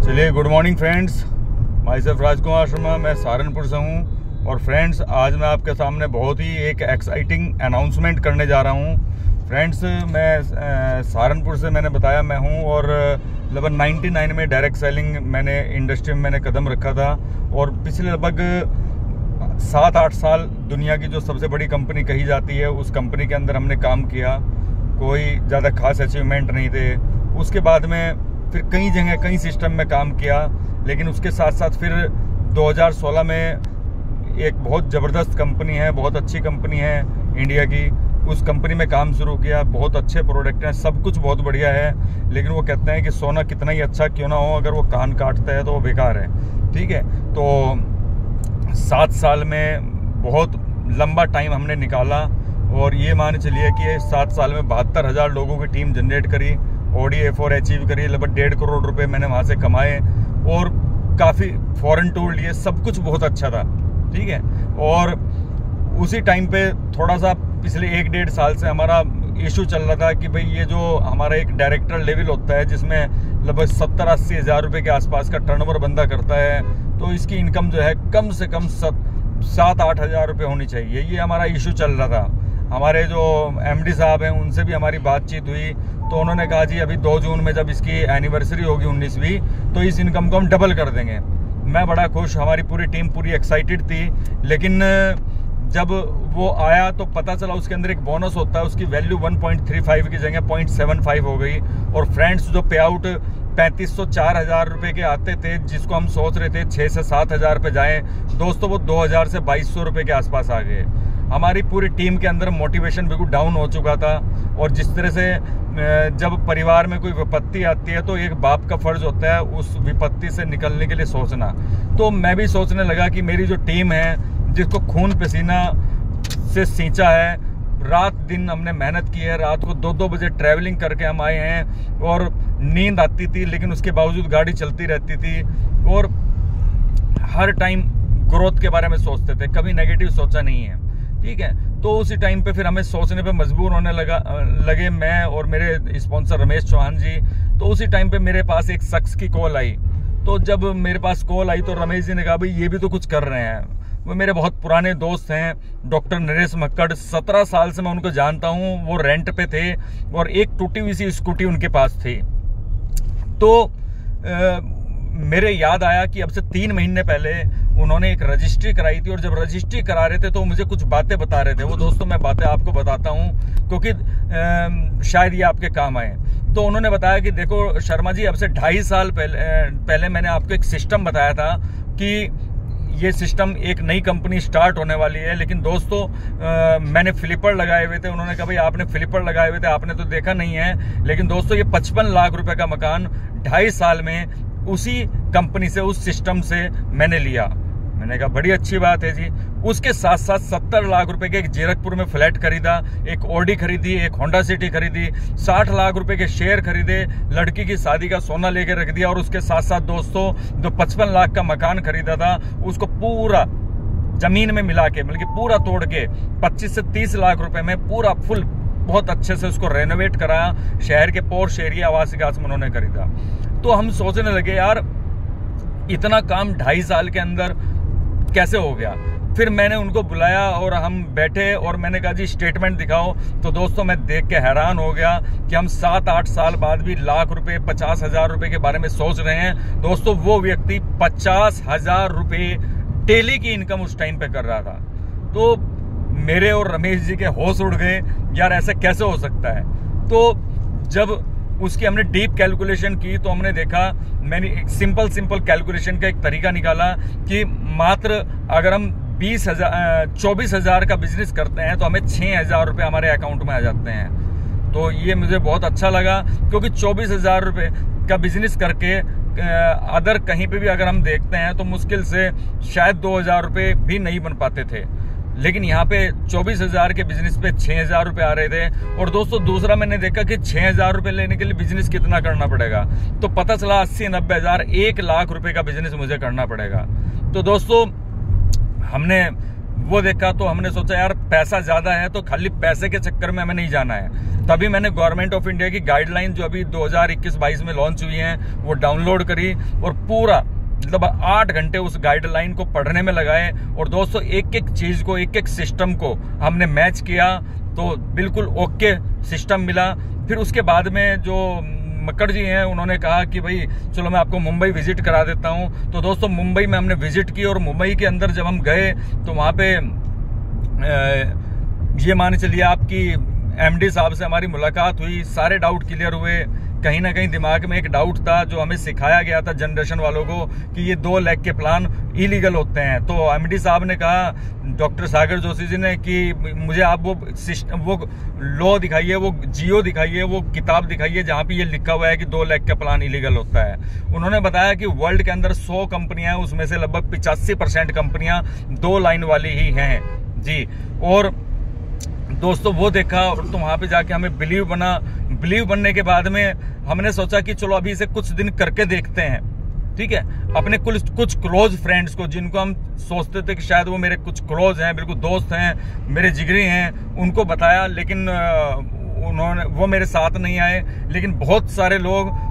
चलिए, good morning friends. Myself Rajkumar Sharma, मैं सहारनपुर से हूँ। और फ्रेंड्स, आज मैं आपके सामने बहुत ही एक एक्साइटिंग अनाउंसमेंट करने जा रहा हूँ। फ्रेंड्स, मैं सहारनपुर से मैंने बताया मैं हूँ, और लगभग 99 में डायरेक्ट सेलिंग मैंने इंडस्ट्री में मैंने कदम रखा था। और पिछले लगभग 7-8 साल दुनिया की जो सबसे बड़ी कंपनी कही जाती है, उस कंपनी के अंदर हमने काम किया। कोई ज़्यादा खास अचीवमेंट नहीं थे। उसके बाद में फिर कई जगह कई सिस्टम में काम किया, लेकिन उसके साथ साथ फिर 2016 में एक बहुत ज़बरदस्त कंपनी है, बहुत अच्छी कंपनी है इंडिया की, उस कंपनी में काम शुरू किया। बहुत अच्छे प्रोडक्ट हैं, सब कुछ बहुत बढ़िया है, लेकिन वो कहते हैं कि सोना कितना ही अच्छा क्यों ना हो, अगर वो कान काटता है तो वो बेकार है। ठीक है, तो 7 साल में बहुत लंबा टाइम हमने निकाला, और ये मान चलिए कि 7 साल में 72,000 लोगों की टीम जनरेट करी, ODA4 अचीव करी, लगभग 1.5 करोड़ रुपए मैंने वहाँ से कमाए, और काफ़ी फॉरेन टूर लिए, सब कुछ बहुत अच्छा था। ठीक है, और उसी टाइम पे थोड़ा सा पिछले 1-1.5 साल से हमारा इशू चल रहा था कि भाई ये जो हमारा एक डायरेक्टर लेवल होता है, जिसमें लगभग 70-80 हज़ार रुपये के आसपास का टर्नओवर बंदा करता है, तो इसकी इनकम जो है कम से कम 7-8 हज़ार रुपये होनी चाहिए। ये हमारा इशू चल रहा था। हमारे जो MD साहब हैं, उनसे भी हमारी बातचीत हुई, तो उन्होंने कहा जी अभी 2 जून में जब इसकी एनिवर्सरी होगी 19वीं, तो इस इनकम को हम डबल कर देंगे। मैं बड़ा खुश, हमारी पूरी टीम पूरी एक्साइटेड थी। लेकिन जब वो आया तो पता चला उसके अंदर एक बोनस होता है, उसकी वैल्यू 1.35 की जगह 0.75 हो गई। और फ्रेंड्स, जो पे आउट 3504 हज़ार रुपये के आते थे, जिसको हम सोच रहे थे 6 से 7 हज़ार पे जाएँ, दोस्तों वो 2000 से 2200 रुपये के आसपास आ गए। हमारी पूरी टीम के अंदर मोटिवेशन बिल्कुल डाउन हो चुका था। और जिस तरह से जब परिवार में कोई विपत्ति आती है, तो एक बाप का फर्ज होता है उस विपत्ति से निकलने के लिए सोचना। तो मैं भी सोचने लगा कि मेरी जो टीम है, जिसको खून पसीना से सींचा है, रात दिन हमने मेहनत की है, रात को 2-2 बजे ट्रैवलिंग करके हम आए हैं, और नींद आती थी लेकिन उसके बावजूद गाड़ी चलती रहती थी, और हर टाइम ग्रोथ के बारे में सोचते थे, कभी नेगेटिव सोचा नहीं है। ठीक है, तो उसी टाइम पे फिर हमें सोचने पे मजबूर होने लगे मैं और मेरे स्पॉन्सर रमेश चौहान जी। तो उसी टाइम पे मेरे पास एक शख्स की कॉल आई। तो जब मेरे पास कॉल आई तो रमेश जी ने कहा भाई ये भी तो कुछ कर रहे हैं। वो मेरे बहुत पुराने दोस्त हैं, डॉक्टर नरेश मक्कड़, 17 साल से मैं उनको जानता हूँ। वो रेंट पे थे और एक टूटी हुई सी स्कूटी उनके पास थी। तो मेरे याद आया कि अब से 3 महीने पहले उन्होंने एक रजिस्ट्री कराई थी, और जब रजिस्ट्री करा रहे थे तो मुझे कुछ बातें बता रहे थे। वो दोस्तों मैं बातें आपको बताता हूँ, क्योंकि शायद ये आपके काम आए। तो उन्होंने बताया कि देखो शर्मा जी, अब से 2.5 साल पहले मैंने आपको एक सिस्टम बताया था कि ये सिस्टम एक नई कंपनी स्टार्ट होने वाली है। लेकिन दोस्तों, मैंने फ्लिपर लगाए हुए थे। उन्होंने कहा भाई आपने फ्लिपर लगाए हुए थे, आपने तो देखा नहीं है। लेकिन दोस्तों, ये 55 लाख रुपए का मकान 2.5 साल में उसी कंपनी से, उस सिस्टम से मैंने लिया। मैंने कहा बड़ी अच्छी बात है जी। उसके साथ साथ 70 लाख रुपए के एक जीरकपुर में फ्लैट खरीदा, एक ऑडी खरीदी, एक होंडा सिटी खरीदी, 60 लाख रुपए के शेयर खरीदे, लड़की की शादी का सोना लेके रख दिया। और उसके साथ साथ दोस्तों, जो 55 लाख का मकान खरीदा था, उसको पूरा जमीन में मिला के, मतलब पूरा तोड़ के 25 से 30 लाख रुपए में पूरा फुल बहुत अच्छे से उसको रेनोवेट कराया। शहर के पोर्श एरिया आवासीय में उन्होंने खरीदा। तो हम सोचने लगे यार, इतना काम 2.5 साल के अंदर कैसे हो गया। फिर मैंने उनको बुलाया और हम बैठे, और मैंने कहा जी स्टेटमेंट दिखाओ। तो दोस्तों, मैं देख के हैरान हो गया कि हम 7-8 साल बाद भी लाख रुपए, 50 हज़ार रुपए के बारे में सोच रहे हैं। दोस्तों, वो व्यक्ति 50 हज़ार रुपए डेली की इनकम उस टाइम पे कर रहा था। तो मेरे और रमेश जी के होश उड़ गए, यार ऐसा कैसे हो सकता है। तो जब उसकी हमने डीप कैलकुलेशन की, तो हमने देखा, मैंने एक सिंपल कैलकुलेशन का एक तरीका निकाला कि मात्र अगर हम 24 हज़ार का बिजनेस करते हैं तो हमें 6 हज़ार रुपये हमारे अकाउंट में आ जाते हैं। तो ये मुझे बहुत अच्छा लगा, क्योंकि 24 हज़ार रुपये का बिजनेस करके अदर कहीं पे भी अगर हम देखते हैं तो मुश्किल से शायद 2,000 रुपये भी नहीं बन पाते थे। लेकिन यहाँ पे 24 हज़ार के बिजनेस पे 6 हज़ार रुपये आ रहे थे। और दोस्तों, दूसरा मैंने देखा कि 6 हज़ार रुपये लेने के लिए बिजनेस कितना करना पड़ेगा। तो पता चला 80-90 हज़ार, 1 लाख रुपए का बिजनेस मुझे करना पड़ेगा। तो दोस्तों, हमने वो देखा तो हमने सोचा यार पैसा ज्यादा है तो खाली पैसे के चक्कर में हमें नहीं जाना है। तभी मैंने गवर्नमेंट ऑफ इंडिया की गाइडलाइन जो अभी 2021-22 में लॉन्च हुई हैं वो डाउनलोड करी और पूरा मतलब 8 घंटे उस गाइडलाइन को पढ़ने में लगाए। और दोस्तों एक एक चीज को, एक एक सिस्टम को हमने मैच किया तो बिल्कुल ओके सिस्टम मिला। फिर उसके बाद में जो मक्कड़ जी हैं उन्होंने कहा कि भाई चलो मैं आपको मुंबई विजिट करा देता हूं। तो दोस्तों मुंबई में हमने विजिट की और मुंबई के अंदर जब हम गए तो वहां पे ये मान चलिए आपकी एमडी साहब से हमारी मुलाकात हुई, सारे डाउट क्लियर हुए। कहीं ना कहीं दिमाग में एक डाउट था जो हमें सिखाया गया था जनरेशन वालों को कि ये 2 लाख के प्लान इलीगल होते हैं। तो एमडी साहब ने कहा, डॉक्टर सागर जोशी जी ने, कि मुझे आप वो लॉ दिखाइए, वो जियो दिखाइए, वो किताब दिखाइए जहां पे ये लिखा हुआ है कि 2 लाख का प्लान इलीगल होता है। उन्होंने बताया कि वर्ल्ड के अंदर 100 कंपनियां हैं, उसमें से लगभग 85% कंपनियां 2 लाइन वाली ही हैं जी। और दोस्तों वो देखा और तो वहां पे जाके हमें बिलीव बनने के बाद में हमने सोचा कि चलो अभी इसे कुछ दिन करके देखते हैं, ठीक है। अपने कुछ क्लोज फ्रेंड्स को, जिनको हम सोचते थे कि शायद वो मेरे कुछ क्लोज हैं, बिल्कुल दोस्त हैं, मेरे जिगरी हैं, उनको बताया, लेकिन वो मेरे साथ नहीं आए। लेकिन बहुत सारे लोग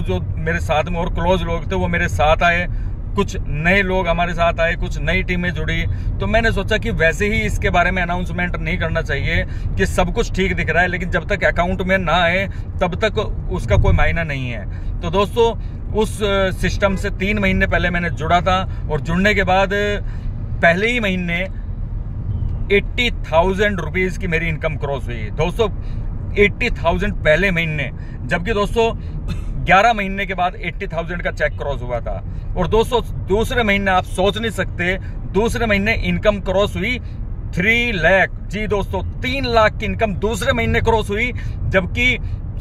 जो मेरे साथ में और क्लोज लोग थे वो मेरे साथ आए। कुछ नए लोग हमारे साथ आए, कुछ नई टीमें जुड़ी। तो मैंने सोचा कि वैसे ही इसके बारे में अनाउंसमेंट नहीं करना चाहिए कि सब कुछ ठीक दिख रहा है, लेकिन जब तक अकाउंट में ना आए तब तक उसका कोई मायना नहीं है। तो दोस्तों उस सिस्टम से 3 महीने पहले मैंने जुड़ा था और जुड़ने के बाद पहले ही महीने 80,000 रुपीज की मेरी इनकम क्रॉस हुई। दोस्तों 80,000 पहले महीने, जबकि दोस्तों 11 महीने के बाद 80,000 का चेक क्रॉस हुआ था। और दोस्तों दूसरे महीने आप सोच नहीं सकते, दूसरे महीने इनकम क्रॉस हुई 3 लाख। जी दोस्तों 3 लाख की इनकम दूसरे महीने क्रॉस हुई, जबकि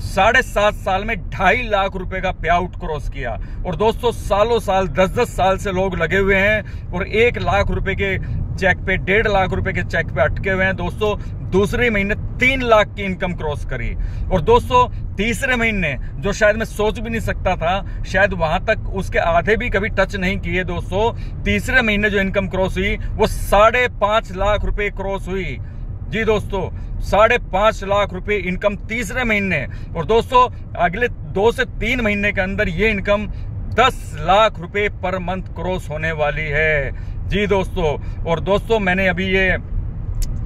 7.5 साल में 2.5 लाख रुपए का पे आउट क्रॉस किया। और दोस्तों सालों साल 10-10 साल से लोग लगे हुए हैं और 1 लाख रुपए के चेक पे, 1.5 लाख रुपए के चेक पे अटके हुए हैं। दोस्तों दूसरे महीने 3 लाख की इनकम क्रॉस करी। और दोस्तों तीसरे महीने, जो शायद मैं सोच भी नहीं सकता था, शायद वहां तक उसके आधे भी कभी टच नहीं किए। दोस्तों तीसरे महीने जो इनकम क्रॉस हुई वो 5.5 लाख रुपए क्रॉस हुई। जी दोस्तों 5.5 लाख रुपए इनकम तीसरे महीने। और दोस्तों अगले 2 से 3 महीने के अंदर ये इनकम 10 लाख रुपए पर मंथ क्रॉस होने वाली है। जी दोस्तों, और दोस्तों मैंने अभी ये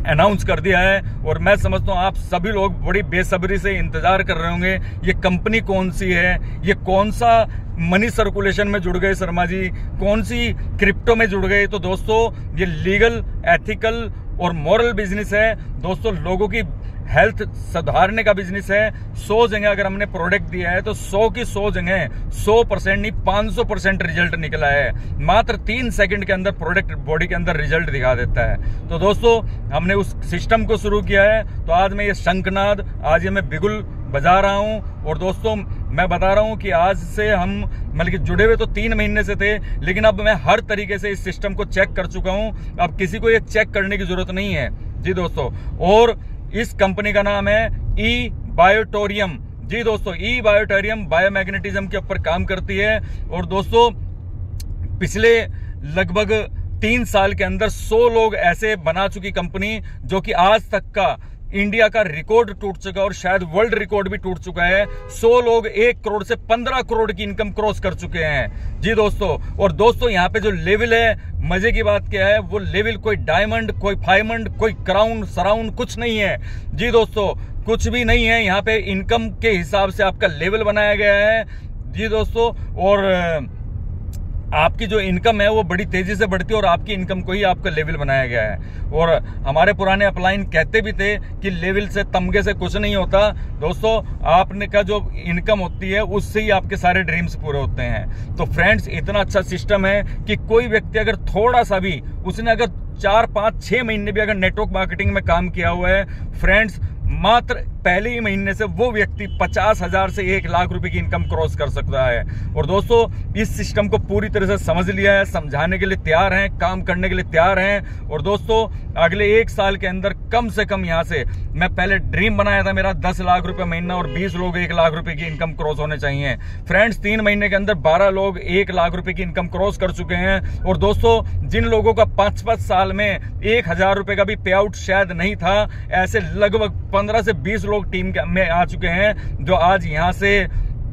अनाउंस कर दिया है और मैं समझता हूँ आप सभी लोग बड़ी बेसब्री से इंतजार कर रहे होंगे ये कंपनी कौन सी है, ये कौन सा मनी सर्कुलेशन में जुड़ गए शर्मा जी, कौन सी क्रिप्टो में जुड़ गए। तो दोस्तों ये लीगल, एथिकल और मॉरल बिजनेस है। दोस्तों लोगों की हेल्थ सुधारने का बिजनेस है। 100 जगह अगर हमने प्रोडक्ट दिया है तो 100 की 100 जगह 100% नहीं 500% रिजल्ट निकला है। मात्र 3 सेकंड के अंदर प्रोडक्ट बॉडी के अंदर रिजल्ट दिखा देता है। तो दोस्तों हमने उस सिस्टम को शुरू किया है। तो आज मैं ये शंखनाद, आज ये मैं बिगुल बजा रहा हूं। और दोस्तों मैं बता रहा हूं कि आज से हम मतलब कि जुड़े हुए तो 3 महीने से थे, लेकिन अब मैं हर तरीके से इस सिस्टम को चेक कर चुका हूं। अब किसी को ये चेक करने की जरूरत नहीं है। जी दोस्तों, और इस कंपनी का नाम है ई-बायोटोरियम। जी दोस्तों ई-बायोटोरियम बायोमैग्नेटिज्म के ऊपर काम करती है। और दोस्तों पिछले लगभग 3 साल के अंदर 100 लोग ऐसे बना चुकी कंपनी, जो कि आज तक का इंडिया का रिकॉर्ड टूट चुका और शायद वर्ल्ड रिकॉर्ड भी टूट चुका है। 100 लोग 1 करोड़ से 15 करोड़ की इनकम क्रॉस कर चुके हैं। जी दोस्तों, और दोस्तों यहाँ पे जो लेवल है, मजे की बात क्या है, वो लेवल कोई डायमंड, कोई फाइमंड, कोई क्राउन सराउंड कुछ नहीं है। जी दोस्तों कुछ भी नहीं है। यहाँ पे इनकम के हिसाब से आपका लेवल बनाया गया है। जी दोस्तों, और आपकी जो इनकम है वो बड़ी तेजी से बढ़ती है और आपकी इनकम को ही आपका लेवल बनाया गया है। और हमारे पुराने अपलाइन कहते भी थे कि लेवल से, तमगे से कुछ नहीं होता। दोस्तों आपने का जो इनकम होती है उससे ही आपके सारे ड्रीम्स पूरे होते हैं। तो फ्रेंड्स इतना अच्छा सिस्टम है कि कोई व्यक्ति अगर थोड़ा सा भी, उसने अगर 4, 5, 6 महीने भी अगर नेटवर्क मार्केटिंग में काम किया हुआ है फ्रेंड्स, मात्र पहले ही महीने से वो व्यक्ति 50,000 से 1 लाख रुपए की इनकम क्रॉस कर सकता है। और दोस्तों इस सिस्टम को पूरी तरह से समझ लिया है, समझाने के लिए तैयार हैं, काम करने के लिए तैयार हैं। और दोस्तों अगले 1 साल के अंदर कम से कम यहाँ से, मैं पहले ड्रीम बनाया था मेरा 10 लाख रुपए महीना और 20 लोग 1 लाख रुपए की इनकम क्रॉस होने चाहिए। फ्रेंड्स 3 महीने के अंदर 12 लोग 1 लाख रुपए की इनकम क्रॉस कर चुके हैं। और दोस्तों जिन लोगों का 5-5 साल में 1,000 रुपए का भी पे आउट शायद नहीं था, ऐसे लगभग 15 से 20 लोग टीम में आ चुके हैं, जो आज यहाँ से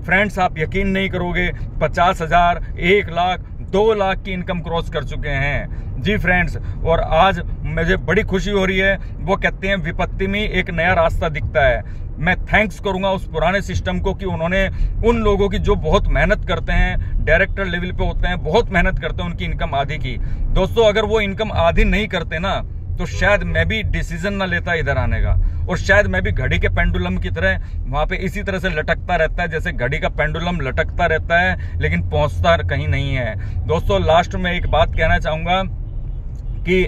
फ्रेंड्स आप यकीन नहीं करोगे 50,000, 1 लाख, 2 लाख की इनकम क्रॉस कर चुके हैं जी फ्रेंड्स। और आज मुझे बड़ी खुशी हो रही है। वो कहते हैं विपत्ति में एक नया रास्ता दिखता है। मैं थैंक्स करूंगा उस पुराने सिस्टम को कि उन्होंने उन लोगों की जो बहुत मेहनत करते हैं, डायरेक्टर लेवल पे होते हैं, बहुत मेहनत करते हैं, उनकी इनकम आधी की। दोस्तों अगर वो इनकम आधी नहीं करते ना तो शायद मैं भी डिसीजन ना लेता इधर आने का, और शायद मैं भी घड़ी के पेंडुलम की तरह वहां पे इसी तरह से लटकता रहता है जैसे घड़ी का पेंडुलम लटकता रहता है लेकिन पहुंचता कहीं नहीं है। दोस्तों लास्ट में एक बात कहना चाहूंगा कि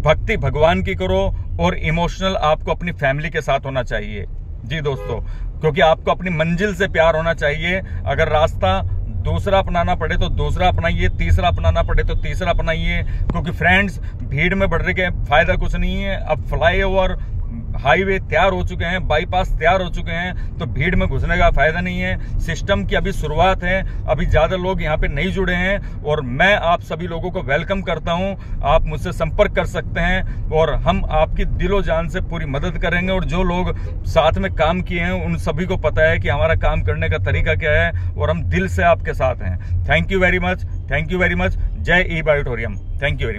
भक्ति भगवान की करो और इमोशनल आपको अपनी फैमिली के साथ होना चाहिए जी दोस्तों, क्योंकि आपको अपनी मंजिल से प्यार होना चाहिए। अगर रास्ता दूसरा अपनाना पड़े तो दूसरा अपनाइए, तीसरा अपनाना पड़े तो तीसरा अपनाइए, क्योंकि फ्रेंड्स भीड़ में बढ़ रहे हैं फायदा कुछ नहीं है। अब फ्लाईओवर हाईवे तैयार हो चुके हैं, बाईपास तैयार हो चुके हैं, तो भीड़ में घुसने का फायदा नहीं है। सिस्टम की अभी शुरुआत है, अभी ज्यादा लोग यहाँ पे नहीं जुड़े हैं, और मैं आप सभी लोगों को वेलकम करता हूँ। आप मुझसे संपर्क कर सकते हैं और हम आपकी दिलो जान से पूरी मदद करेंगे। और जो लोग साथ में काम किए हैं उन सभी को पता है कि हमारा काम करने का तरीका क्या है, और हम दिल से आपके साथ हैं। Thank you very much, thank you very much. जय ई बायोटोरियम। Thank you very much.